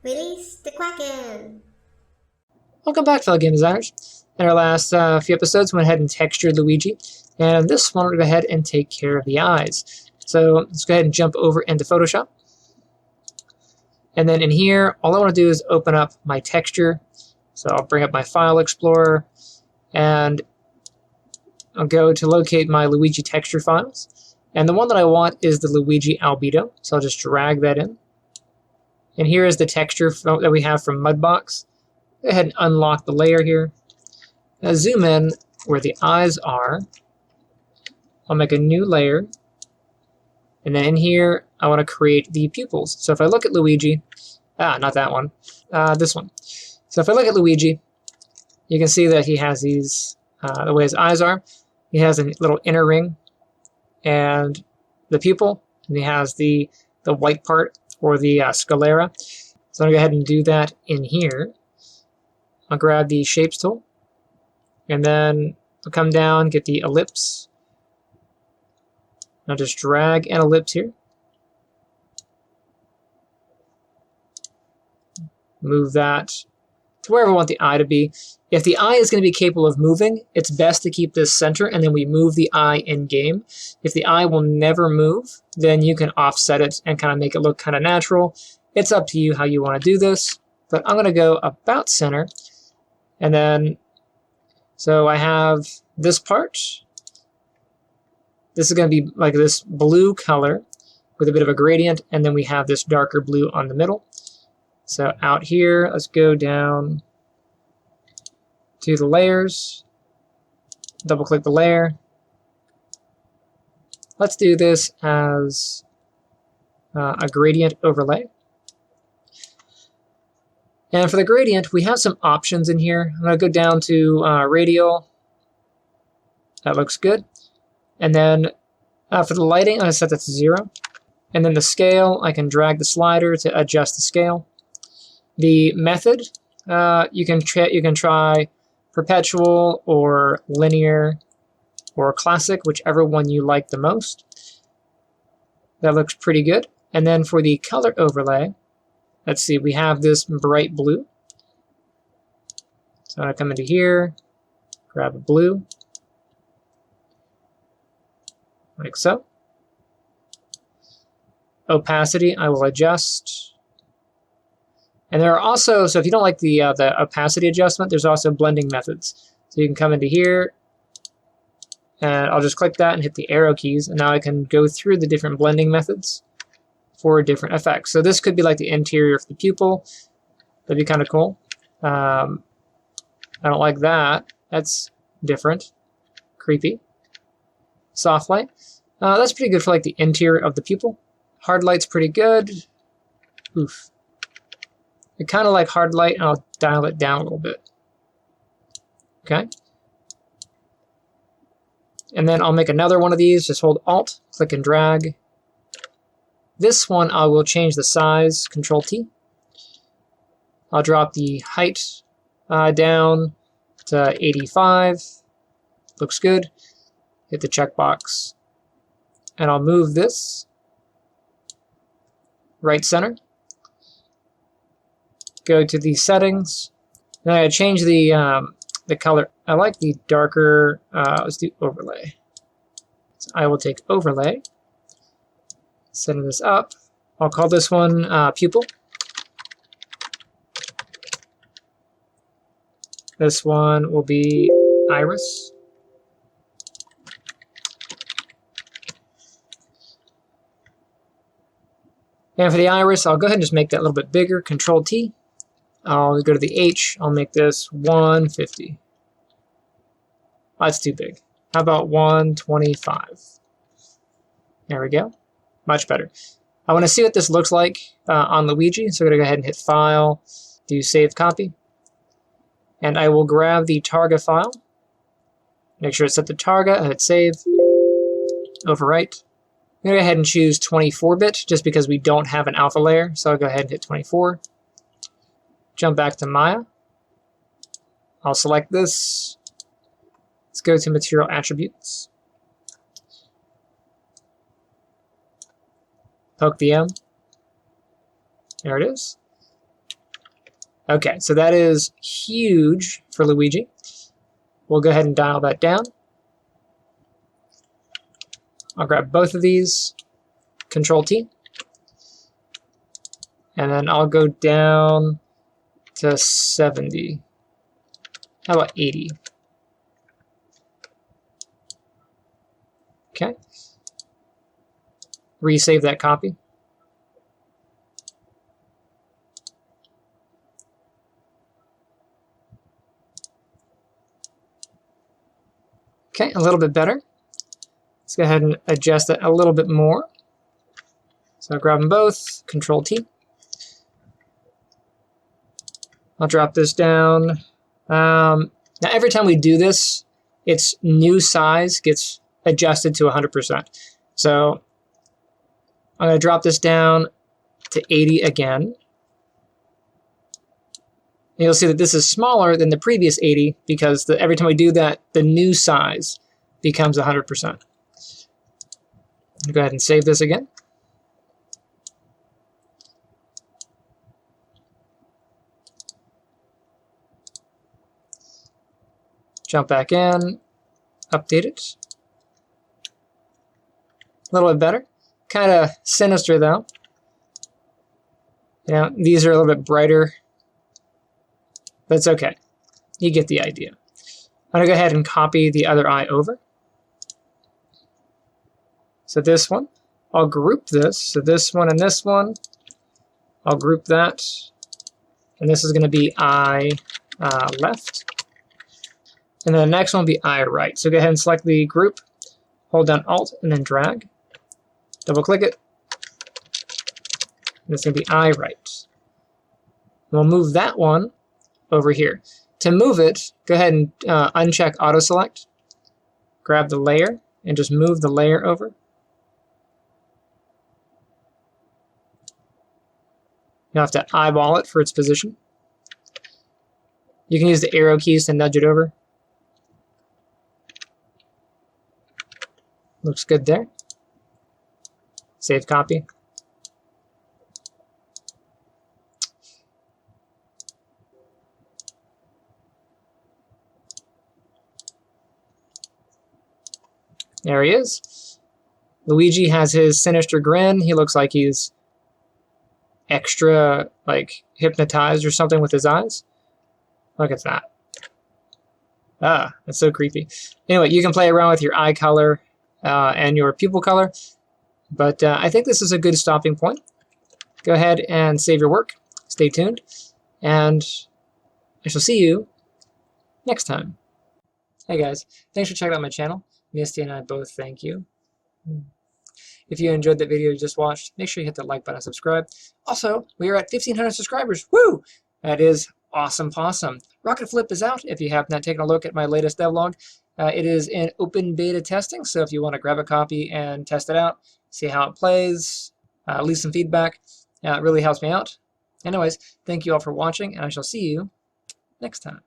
Release the Kraken! Welcome back, fellow game designers. In our last few episodes, we went ahead and textured Luigi, and this one we're going to go ahead and take care of the eyes. So let's go ahead and jump over into Photoshop. And then in here, all I want to do is open up my texture. So I'll bring up my File Explorer, and I'll go to locate my Luigi texture files. And the one that I want is the Luigi albedo, so I'll just drag that in. And here is the texture that we have from Mudbox. Go ahead and unlock the layer here. Now zoom in where the eyes are. I'll make a new layer. And then in here, I want to create the pupils. So if I look at Luigi, not that one, this one. So if I look at Luigi, you can see that he has these, the way his eyes are. He has a little inner ring and the pupil, and he has the white part, or the sclera. So I'm going to go ahead and do that in here. I'll grab the Shapes tool, and then I'll come down, get the ellipse. I'll just drag an ellipse here. Move that to wherever I want the eye to be. If the eye is going to be capable of moving, it's best to keep this center, and then we move the eye in-game. If the eye will never move, then you can offset it and kind of make it look kind of natural. It's up to you how you want to do this, but I'm going to go about center. And then, so I have this part. This is going to be like this blue color with a bit of a gradient, and then we have this darker blue on the middle. So out here, let's go down to the layers, double click the layer. Let's do this as a gradient overlay. And for the gradient, we have some options in here. I'm going to go down to radial. That looks good. And then for the lighting, I'm going to set that to 0. And then the scale, I can drag the slider to adjust the scale. The method, you can try perpetual or linear or classic, whichever one you like the most. That looks pretty good. And then for the color overlay, let's see, we have this bright blue. So I'm going to come into here, grab a blue, like so. Opacity, I will adjust. And there are also, so if you don't like the opacity adjustment, there's also blending methods. So you can come into here, and I'll just click that and hit the arrow keys, and now I can go through the different blending methods for different effects. So this could be like the interior of the pupil. That'd be kind of cool. I don't like that. That's different. Creepy. Soft light. That's pretty good for like the interior of the pupil. Hard light's pretty good. Oof. I kind of like hard light, and I'll dial it down a little bit. Okay. And then I'll make another one of these. Just hold Alt, click and drag. This one I will change the size, Control T. I'll drop the height down to 85. Looks good. Hit the checkbox. And I'll move this right center. Go to the settings. Then I change the color. I like the darker. Let's do overlay. So I will take overlay. Setting this up. I'll call this one pupil. This one will be iris. And for the iris, I'll go ahead and just make that a little bit bigger. Control T. I'll go to the H. I'll make this 150. That's too big. How about 125? There we go. Much better. I want to see what this looks like on Luigi, so I'm going to go ahead and hit File, do Save Copy. And I will grab the Targa file. Make sure it's set to Targa, and hit Save. Overwrite. I'm going to go ahead and choose 24-bit, just because we don't have an alpha layer, so I'll go ahead and hit 24. Jump back to Maya. I'll select this. Let's go to Material Attributes. Poke the M. There it is. Okay, so that is huge for Luigi. We'll go ahead and dial that down. I'll grab both of these, Control T, and then I'll go down to 70. How about 80? Okay. Resave that copy. Okay, a little bit better. Let's go ahead and adjust it a little bit more. So I'll grab them both, Control T. I'll drop this down. Now every time we do this, its new size gets adjusted to 100%. So I'm going to drop this down to 80 again. And you'll see that this is smaller than the previous 80 because every time we do that, the new size becomes 100%. Go ahead and save this again. Jump back in, update it. A little bit better. Kind of sinister though. You know, these are a little bit brighter. That's okay. You get the idea. I'm going to go ahead and copy the other eye over. So this one, I'll group this. So this one and this one, I'll group that. And this is going to be eye left. And then the next one will be eye right. So go ahead and select the group, hold down Alt, and then drag. Double click it. And it's going to be eye right. We'll move that one over here. To move it, go ahead and uncheck Auto Select. Grab the layer and just move the layer over. You'll have to eyeball it for its position. You can use the arrow keys to nudge it over. Looks good there. Save copy. There he is. Luigi has his sinister grin. He looks like he's extra, like, hypnotized or something with his eyes. Look at that. Ah, that's so creepy. Anyway, you can play around with your eye color and your pupil color, but I think this is a good stopping point. Go ahead and save your work. Stay tuned, and I shall see you next time. Hey guys, thanks for checking out my channel. Misty and I both thank you. If you enjoyed the video you just watched, make sure you hit the like button and subscribe. Also, we are at 1,500 subscribers. Woo! That is awesome possum. Rocket Flip is out if you have not taken a look at my latest devlog. It is in open beta testing, so if you want to grab a copy and test it out, see how it plays, leave some feedback, it really helps me out. Anyways, thank you all for watching, and I shall see you next time.